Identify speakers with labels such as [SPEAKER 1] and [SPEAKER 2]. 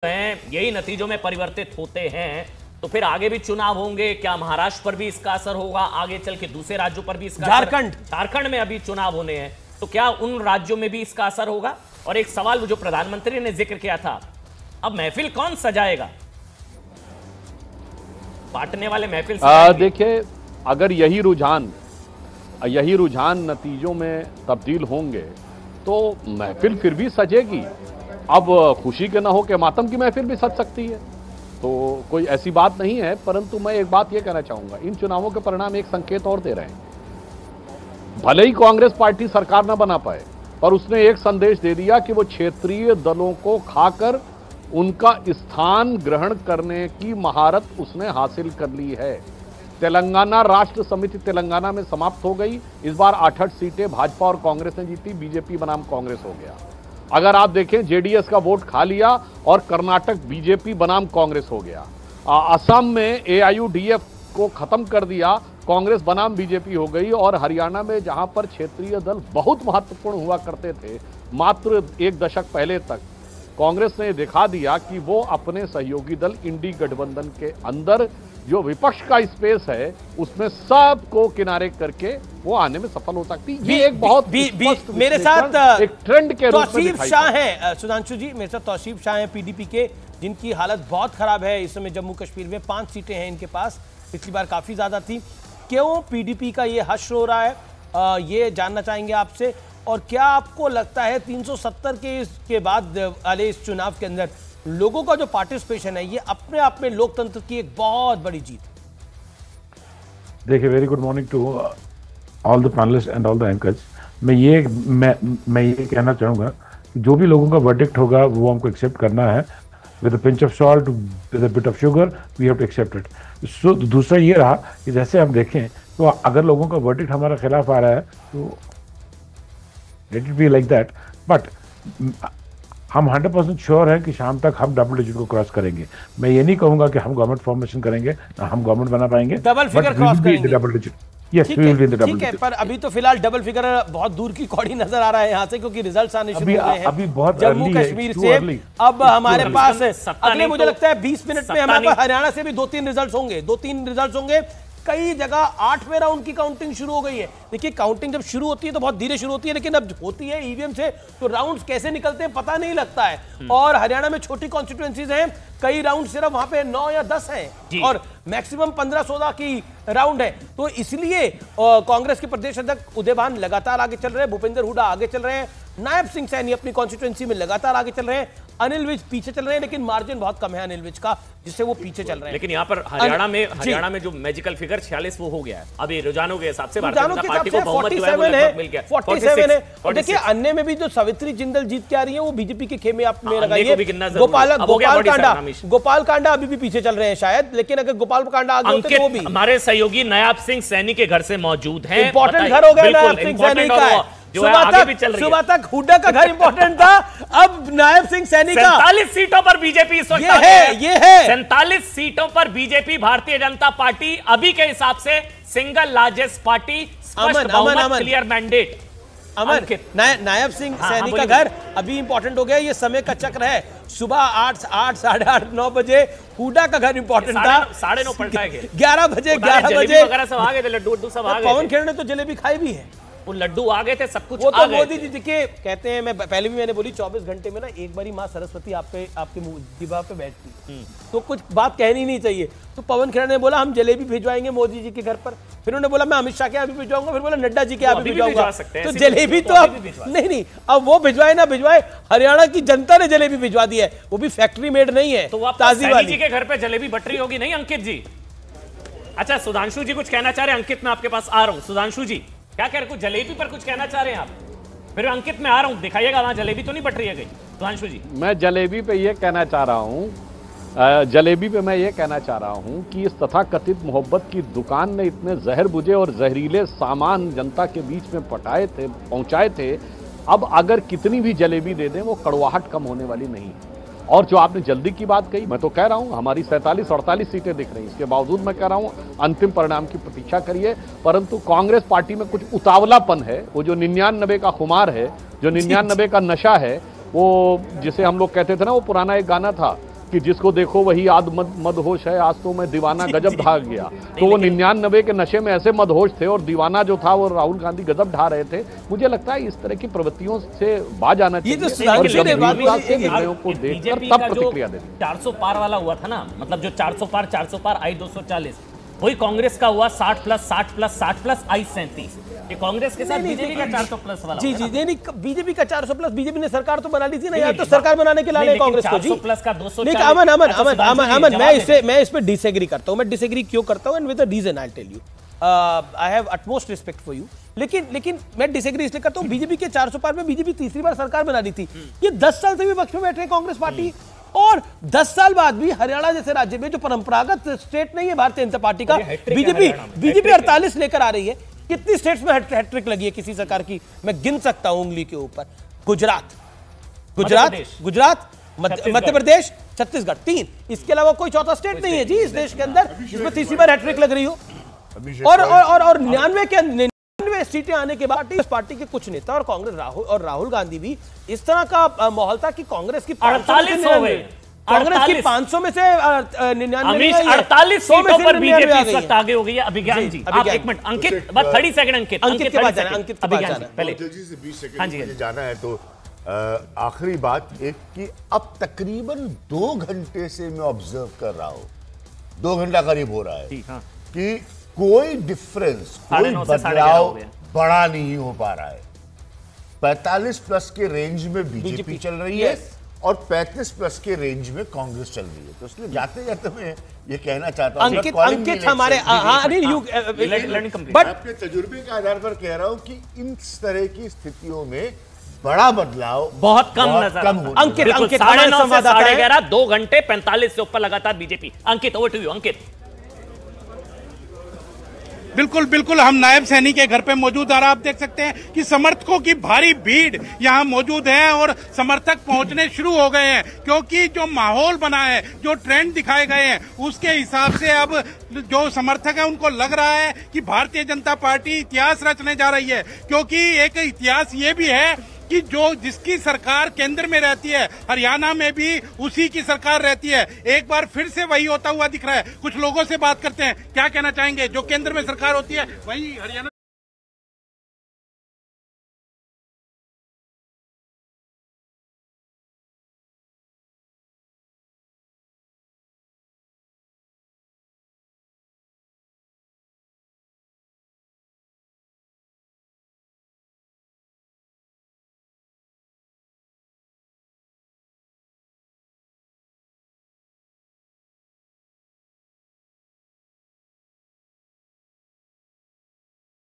[SPEAKER 1] हैं यही नतीजों में परिवर्तित होते हैं तो फिर आगे भी चुनाव होंगे। क्या महाराष्ट्र पर भी इसका असर होगा, आगे चल के दूसरे राज्यों पर भी इसका झारखंड में अभी चुनाव होने हैं तो क्या उन राज्यों में भी इसका असर होगा? और एक सवाल जो प्रधानमंत्री ने जिक्र किया था, अब महफिल कौन सजाएगा? बांटने वाले महफिल
[SPEAKER 2] देखिए, अगर यही रुझान नतीजों में तब्दील होंगे तो महफिल फिर भी सजेगी। अब खुशी के ना हो के मातम की महफिल भी सज सकती है, तो कोई ऐसी बात नहीं है। परंतु मैं एक बात यह कहना चाहूंगा, इन चुनावों के परिणाम एक संकेत और दे रहे हैं। भले ही कांग्रेस पार्टी सरकार ना बना पाए, पर उसने एक संदेश दे दिया कि वो क्षेत्रीय दलों को खाकर उनका स्थान ग्रहण करने की महारत उसने हासिल कर ली है। तेलंगाना राष्ट्र समिति तेलंगाना में समाप्त हो गई। इस बार 8 सीटें भाजपा और कांग्रेस ने जीती, बीजेपी बनाम कांग्रेस हो गया। अगर आप देखें, जेडीएस का वोट खा लिया और कर्नाटक बीजेपी बनाम कांग्रेस हो गया। असम में एआईयूडीएफ को खत्म कर दिया, कांग्रेस बनाम बीजेपी हो गई। और हरियाणा में जहां पर क्षेत्रीय दल बहुत महत्वपूर्ण हुआ करते थे मात्र एक दशक पहले तक, कांग्रेस ने दिखा दिया कि वो अपने सहयोगी दल इंडी गठबंधन के अंदर जो विपक्ष का स्पेस है उसमें सबको किनारे करके वो आने में सफल हो सकती है। ये एक बहुत
[SPEAKER 3] मेरे साथ
[SPEAKER 2] एक ट्रेंड के रूप में
[SPEAKER 3] तौसीफ शाह है। सुधांशु जी, मेरे साथ तौसीफ शाह है पीडीपी के, जिनकी हालत बहुत खराब है इस समय जम्मू कश्मीर में। 5 सीटें हैं इनके पास, पिछली बार काफी ज्यादा थी। क्यों पीडीपी का ये हश्र हो रहा है, ये जानना चाहेंगे आपसे। और क्या आपको लगता है 370 के बाद वाले इस चुनाव के अंदर लोगों का जो पार्टिसिपेशन है ये अपने आप में लोकतंत्र की एक बहुत बड़ी जीत?
[SPEAKER 4] देखिए, very good morning to all the panelists and all the anchors. मैं ये कहना चाहूंगा कि जो भी लोगों का वर्डिक्ट होगा वो हमको एक्सेप्ट करना है। With a pinch of salt, with a bit of sugar, we have to accept it. So दूसरा ये रहा कि जैसे हम देखें तो अगर लोगों का वर्डिक्ट हमारे खिलाफ आ रहा है तो let it be like that. But हम 100% श्योर है कि शाम तक हम डबल डिजिट को क्रॉस करेंगे। मैं ये नहीं कहूंगा कि हम गवर्नमेंट फॉर्मेशन करेंगे, हम गवर्नमेंट बना पाएंगे,
[SPEAKER 3] डबल फिगर क्रॉस करेंगे,
[SPEAKER 4] double digit. Yes, we will be in the double digit.
[SPEAKER 3] पर अभी तो फिलहाल डबल फिगर बहुत दूर की कौड़ी नजर आ रहा है यहाँ से, क्योंकि रिजल्ट्स आने शुरू हो गए हैं
[SPEAKER 4] अभी बहुत
[SPEAKER 3] जम्मू कश्मीर से। अब हमारे पास अगले मुझे लगता है 20 मिनट में हमारे पास हरियाणा से भी 2-3 रिजल्ट होंगे। कई जगह 8वें राउंड की काउंटिंग शुरू हो गई है। देखिए, काउंटिंग जब शुरू होती है तो बहुत धीरे शुरू होती है, लेकिन अब होती है ईवीएम से तो राउंड्स कैसे निकलते हैं पता नहीं लगता है। और हरियाणा में छोटी कॉन्स्टिट्यूएंसीज हैं, कई राउंड सिर्फ वहां पे 9 या 10 हैं और मैक्सिमम 15-16 की राउंड है। तो इसलिए कांग्रेस के प्रदेश अध्यक्ष उदय भान लगातार आगे चल रहे हैं, भूपेंद्र हुड्डा आगे चल रहे हैं, नायब सिंह सैनी अपनी कॉन्स्टिट्यूएंसी में लगातार आगे चल रहे हैं, अनिल विज पीछे चल रहे हैं, लेकिन मार्जिन बहुत कम है अनिल विज का, जिससे वो पीछे चल रहे हैं।
[SPEAKER 1] लेकिन यहाँ पर हरियाणा में जो मैजिकल फिगर 46 वो हो गया है अभी रुझानों के हिसाब से। भारतीय जनता पार्टी को बहुमत जो है वो लगभग मिल गया,
[SPEAKER 3] 47 है। और देखिए, अन्य में भी जो सावित्री जिंदल जीत के आ रही है वो बीजेपी के खेमे आप में लगाइए। गोपाल कांडा अभी भी पीछे चल रहे हैं शायद, लेकिन अगर गोपाल कांडा आगे होते तो वो भी।
[SPEAKER 1] हमारे सहयोगी नायब सिंह सैनी के घर से मौजूद हैं।
[SPEAKER 3] इंपॉर्टेंट घर हो गया नायब सिंह सैनी का। सुबह तक हुड्डा का घर इंपॉर्टेंट था, अब नायब सिंह सैनी का।
[SPEAKER 1] 47 सीटों पर बीजेपी इस वक्त
[SPEAKER 3] ये है
[SPEAKER 1] 47 सीटों पर बीजेपी, भारतीय जनता पार्टी अभी के हिसाब से single largest party, clear mandate.
[SPEAKER 3] Nayab Singh Saini का घर अभी इंपॉर्टेंट हो गया। ये समय का चक्र है, सुबह 8, 8, 8:30, 9 बजे हुड्डा का घर इंपॉर्टेंट था,
[SPEAKER 1] 9:30 पलटा है।
[SPEAKER 3] 11 बजे
[SPEAKER 1] वगैरह सब आ गए थे, लड्डू सब आ गए।
[SPEAKER 3] पवन खेर ने तो जलेबी खाई भी है,
[SPEAKER 1] वो लड्डू आ गए थे, सब कुछ
[SPEAKER 3] वो तो मोदी जी के कहते हैं। मैं पहले भी मैंने बोली 24 घंटे में ना एक बारी माँ सरस्वती आपके जिभा पे बैठती, तो कुछ बात कहनी नहीं चाहिए। तो पवन खेड़ा ने बोला हम जलेबी भिजवाएंगे मोदी जी के घर पर, फिर उन्होंने बोला मैं अमित शाह के यहाँ भी भिजवाऊंगा, फिर बोला नड्डा जी के यहाँ भी भिजवाऊंगा। तो जलेबी तो अब नहीं, अब वो भिजवाए ना भिजवाए, हरियाणा की जनता ने जलेबी भिजवा दी है, वो भी फैक्ट्री मेड नहीं है,
[SPEAKER 1] तो ताजी वाली। जी के घर पे जलेबी बट रही होगी नहीं अंकित जी? अच्छा, सुधांशु जी कुछ कहना चाह रहे हैं। अंकित मैं आपके पास आ रहा हूँ। सुधांशु जी क्या कह रहे, कुछ जलेबी पर कुछ कहना चाह रहे हैं आप? फिर अंकित में आ रहा हूं, दिखाइएगा वहां जलेबी तो नहीं बट रही है कहीं। सुधांशु जी,
[SPEAKER 2] मैं जलेबी पे ये कहना चाह रहा हूं कि इस तथाकथित मोहब्बत की दुकान ने इतने जहर बुझे और जहरीले सामान जनता के बीच में पहुंचाए थे। अब अगर कितनी भी जलेबी दे दें वो कड़वाहट कम होने वाली नहीं है। और जो आपने जल्दी की बात कही, मैं तो कह रहा हूं हमारी 47-48 सीटें दिख रही हैं, इसके बावजूद मैं कह रहा हूं अंतिम परिणाम की प्रतीक्षा करिए। परंतु कांग्रेस पार्टी में कुछ उतावलापन है, वो जो 99 का खुमार है, जो 99 का नशा है, वो जिसे हम लोग कहते थे ना, वो पुराना एक गाना था कि जिसको देखो वही आद मदहोश है, आज तो मैं दीवाना गजब ढा गया। तो वो 99 के नशे में ऐसे मदहोश थे और दीवाना जो था वो राहुल गांधी गजब ढा रहे थे। मुझे लगता है इस तरह की प्रवृत्तियों से बाज आना चाहिए और निर्णयों को देखकर तब प्रतिक्रिया देनी।
[SPEAKER 1] 400 पार वाला हुआ था ना, मतलब जो 400 पार आई 240, वही कांग्रेस का हुआ 60 प्लस 60 प्लस 60 प्लस आई 37। ये कांग्रेस के साथ बीजेपी का 400 प्लस वाला।
[SPEAKER 3] जी नहीं, बीजेपी का 400 प्लस, बीजेपी ने सरकार तो बना ली थी ना यार, तो सरकार बनाने के लाने कांग्रेस को।
[SPEAKER 1] 400 प्लस का 240।
[SPEAKER 3] नहीं, अमन मैं इस पे डिसएग्री करता हूं। मैं डिसएग्री क्यों करता हूं and with a reason I tell you. I have utmost respect for you, लेकिन मैं डिसएग्री इसलिए करता हूं, बीजेपी के 400 पार में बीजेपी तीसरी बार सरकार बना दी थी। ये 10 साल से भी विपक्ष में बैठे हैं कांग्रेस पार्टी, और 10 साल बाद भी हरियाणा जैसे राज्य में जो परंपरागत स्टेट नहीं है भारतीय जनता पार्टी का, बीजेपी 48 लेकर आ रही है। कितनी स्टेट्स में हैट्रिक लगी है किसी सरकार की? मैं गिन सकता हूं उंगली के ऊपर। गुजरात, मध्य प्रदेश, छत्तीसगढ़, 3। इसके अलावा कोई चौथा स्टेट नहीं है जी इस देश के अंदर जिसमें तीसरी बार हैट्रिक लग रही हो। और 99 सीटें आने के बाद इस पार्टी के कुछ नेता और कांग्रेस राहुल गांधी भी इस तरह का माहौल था कि कांग्रेस की
[SPEAKER 1] 48 हो गए,
[SPEAKER 3] कांग्रेस की 500 में से 99
[SPEAKER 1] 48 सीटों पर बीजेपी इस वक्त आगे हो गई है। अभिज्ञान जी, आप एक मिनट, अंकित बस 30 सेकंड, अंकित
[SPEAKER 3] के बाद जाना, अंकित के बाद जाना
[SPEAKER 1] पहले
[SPEAKER 5] जल्दी से 20 सेकंड मुझे जाना है। तो आखिरी बात एक कि अब तकरीबन 2 घंटे से मैं ऑब्जर्व कर रहा हूं, 2 घंटा करीब हो रहा है कि कोई डिफरेंस, कोई बदलाव बड़ा नहीं हो पा रहा है। 45 प्लस के रेंज में बीजेपी चल रही है और 35 प्लस के रेंज में कांग्रेस चल रही है। तो इसलिए जाते जाते मैं ये कहना चाहता हूं,
[SPEAKER 3] अंकित हमारे
[SPEAKER 5] बट अपने तजुर्बे के आधार पर कह रहा हूं कि इन तरह की स्थितियों में बड़ा बदलाव
[SPEAKER 1] बहुत कम नजर।
[SPEAKER 3] अंकित
[SPEAKER 1] 11:30 2 घंटे 45 से ऊपर लगातार BJP. Ankit, over to you. Ankit,
[SPEAKER 6] बिल्कुल हम नायब सैनी के घर पे मौजूद और आप देख सकते हैं कि समर्थकों की भारी भीड़ यहां मौजूद है और समर्थक पहुंचने शुरू हो गए हैं, क्योंकि जो माहौल बना है, जो ट्रेंड दिखाए गए हैं, उसके हिसाब से अब जो समर्थक है उनको लग रहा है कि भारतीय जनता पार्टी इतिहास रचने जा रही है। क्योंकि एक इतिहास ये भी है कि जिसकी सरकार केंद्र में रहती है, हरियाणा में भी उसी की सरकार रहती है। एक बार फिर से वही होता हुआ दिख रहा है। कुछ लोगों से बात करते हैं, क्या कहना चाहेंगे? जो केंद्र में सरकार होती है वही हरियाणा